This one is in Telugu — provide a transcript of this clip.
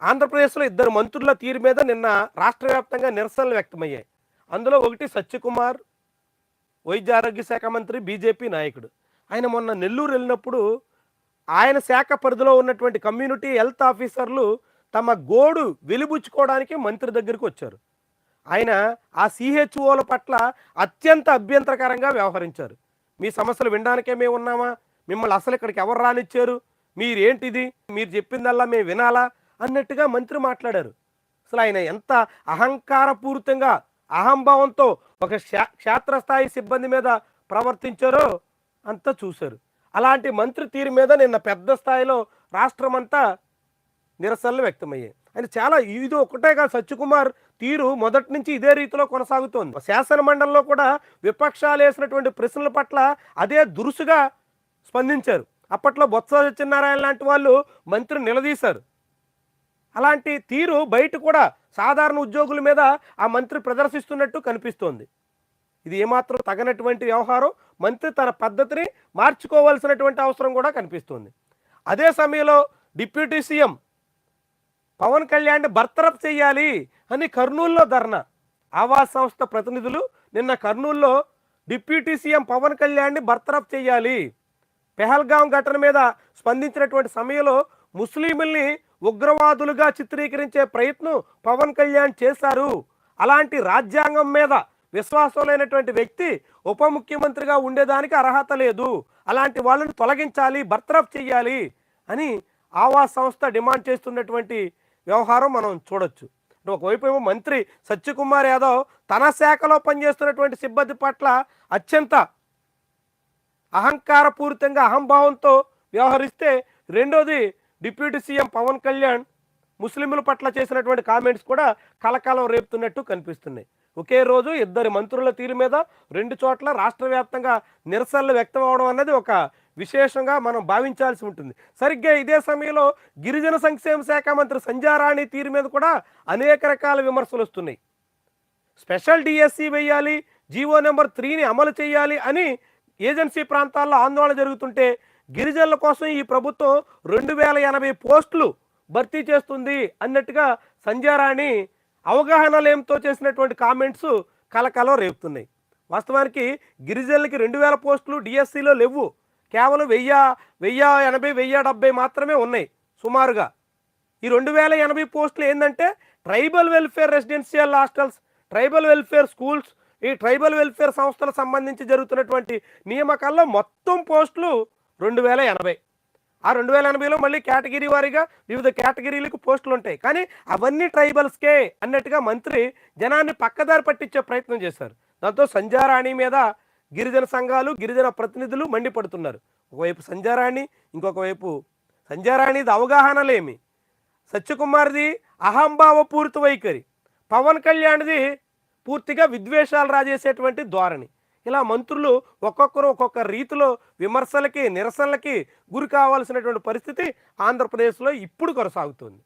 ఆంధ్రప్రదేశ్లో ఇద్దరు మంత్రుల తీరు మీద నిన్న రాష్ట్ర వ్యాప్తంగా నిరసనలు వ్యక్తమయ్యాయి. అందులో ఒకటి సత్యకుమార్, వైద్య ఆరోగ్య శాఖ మంత్రి, బీజేపీ నాయకుడు. ఆయన మొన్న నెల్లూరు వెళ్ళినప్పుడు ఆయన శాఖ పరిధిలో ఉన్నటువంటి కమ్యూనిటీ హెల్త్ ఆఫీసర్లు తమ గోడు వెలిబుచ్చుకోవడానికి మంత్రి దగ్గరికి వచ్చారు. ఆయన ఆ సిహెచ్ఓల పట్ల అత్యంత అభ్యంతరకరంగా వ్యవహరించారు. మీ సమస్యలు వినడానికే మేము ఉన్నామా, మిమ్మల్ని అసలు ఇక్కడికి ఎవరు రానిచ్చారు, మీరేంటిది, మీరు చెప్పిందల్లా మేము వినాలా అన్నట్టుగా మంత్రి మాట్లాడారు. అసలు ఆయన ఎంత అహంకారపూరితంగా అహంభావంతో ఒక క్షేత్రస్థాయి సిబ్బంది మీద ప్రవర్తించారో అంతా చూశారు. అలాంటి మంత్రి తీరు మీద నిన్న పెద్ద స్థాయిలో రాష్ట్రమంతా నిరసనలు వ్యక్తమయ్యాయి. ఆయన చాలా ఇది ఒకటే కాదు, సత్యకుమార్ తీరు మొదటి నుంచి ఇదే రీతిలో కొనసాగుతోంది. శాసన మండలిలో కూడా విపక్షాలు వేసినటువంటి ప్రశ్నల పట్ల అదే దురుసుగా స్పందించారు. అప్పట్లో బొత్స సత్యనారాయణ లాంటి వాళ్ళు మంత్రి నిలదీశారు. అలాంటి తీరు బయట కూడా సాధారణ ఉద్యోగుల మీద ఆ మంత్రి ప్రదర్శిస్తున్నట్టు కనిపిస్తోంది. ఇది ఏమాత్రం తగనటువంటి వ్యవహారం. మంత్రి తన పద్ధతిని మార్చుకోవాల్సినటువంటి అవసరం కూడా కనిపిస్తుంది. అదే సమయంలో డిప్యూటీ సీఎం పవన్ కళ్యాణ్ బర్తరఫ్ చేయాలి అని కర్నూలులో ధర్నా. ఆవాస్ సంస్థ ప్రతినిధులు నిన్న కర్నూలులో డిప్యూటీ సీఎం పవన్ కళ్యాణ్ని బర్తరఫ్ చేయాలి, పెహల్గాం ఘటన మీద స్పందించినటువంటి సమయంలో ముస్లింల్ని ఉగ్రవాదులుగా చిత్రీకరించే ప్రయత్నం పవన్ కళ్యాణ్ చేశారు, అలాంటి రాజ్యాంగం మీద విశ్వాసం లేనటువంటి వ్యక్తి ఉప ముఖ్యమంత్రిగా ఉండేదానికి అర్హత లేదు, అలాంటి వాళ్ళని తొలగించాలి, బర్తరఫ్ చేయాలి అని ఆవాస్ సంస్థ డిమాండ్ చేస్తున్నటువంటి వ్యవహారం మనం చూడొచ్చు. ఒకవైపు ఏమో మంత్రి సత్యకుమార్ యాదవ్ తన శాఖలో పనిచేస్తున్నటువంటి సిబ్బంది పట్ల అత్యంత అహంకారపూరితంగా అహంభావంతో వ్యవహరిస్తే, రెండోది డిప్యూటీ సీఎం పవన్ కళ్యాణ్ ముస్లింల పట్ల చేసినటువంటి కామెంట్స్ కూడా కలకాలం రేపుతున్నట్టు కనిపిస్తున్నాయి. ఒకే రోజు ఇద్దరు మంత్రుల తీరు మీద రెండు చోట్ల రాష్ట్ర వ్యాప్తంగా నిరసనలు వ్యక్తం అవడం అన్నది ఒక విశేషంగా మనం భావించాల్సి ఉంటుంది. సరిగ్గా ఇదే సమయంలో గిరిజన సంక్షేమ శాఖ మంత్రి సంధ్యారాణి తీరు మీద కూడా అనేక రకాల విమర్శలు వస్తున్నాయి. స్పెషల్ డిఎస్సి వేయాలి, జీవో నెంబర్ 3ని అమలు చేయాలి అని ఏజెన్సీ ప్రాంతాల్లో ఆందోళన జరుగుతుంటే, గిరిజనుల కోసం ఈ ప్రభుత్వం 2080 పోస్టులు భర్తీ చేస్తుంది అన్నట్టుగా సంధ్యారాణి అవగాహన లేమితో చేసినటువంటి కామెంట్స్ కలకలం రేపుతున్నాయి. వాస్తవానికి గిరిజనులకి 2000 పోస్టులు డిఎస్సిలో లేవు, కేవలం 1080 1070 మాత్రమే ఉన్నాయి సుమారుగా. ఈ 2080 పోస్టులు ఏంటంటే tribal welfare residential hostels, tribal welfare schools, ఈ ట్రైబల్ వెల్ఫేర్ సంస్థలకు సంబంధించి జరుగుతున్నటువంటి నియామకాల్లో మొత్తం పోస్టులు 2080. ఆ 2080లో మళ్ళీ కేటగిరీ వారీగా వివిధ కేటగిరీలకు పోస్టులు ఉంటాయి. కానీ అవన్నీ ట్రైబల్స్కే అన్నట్టుగా మంత్రి జనాన్ని పక్కదారి పట్టించే ప్రయత్నం చేశారు. దాంతో సంధ్యారాణి మీద గిరిజన సంఘాలు, గిరిజన ప్రతినిధులు మండిపడుతున్నారు. ఒకవైపు సంధ్యారాణి, ఇంకొక వైపు సంధ్యారాణిది అవగాహన లేమి, సత్యకుమార్ది అహంభావపూరిత వైఖరి, పవన్ కళ్యాణ్ది పూర్తిగా విద్వేషాలు రాజేసేటువంటి ధోరణి. ఇలా మంత్రులు ఒక్కొక్కరు ఒక్కొక్క రీతిలో విమర్శలకి, నిరసనలకి గురి కావాల్సినటువంటి పరిస్థితి ఆంధ్రప్రదేశ్లో ఇప్పుడు కొనసాగుతుంది.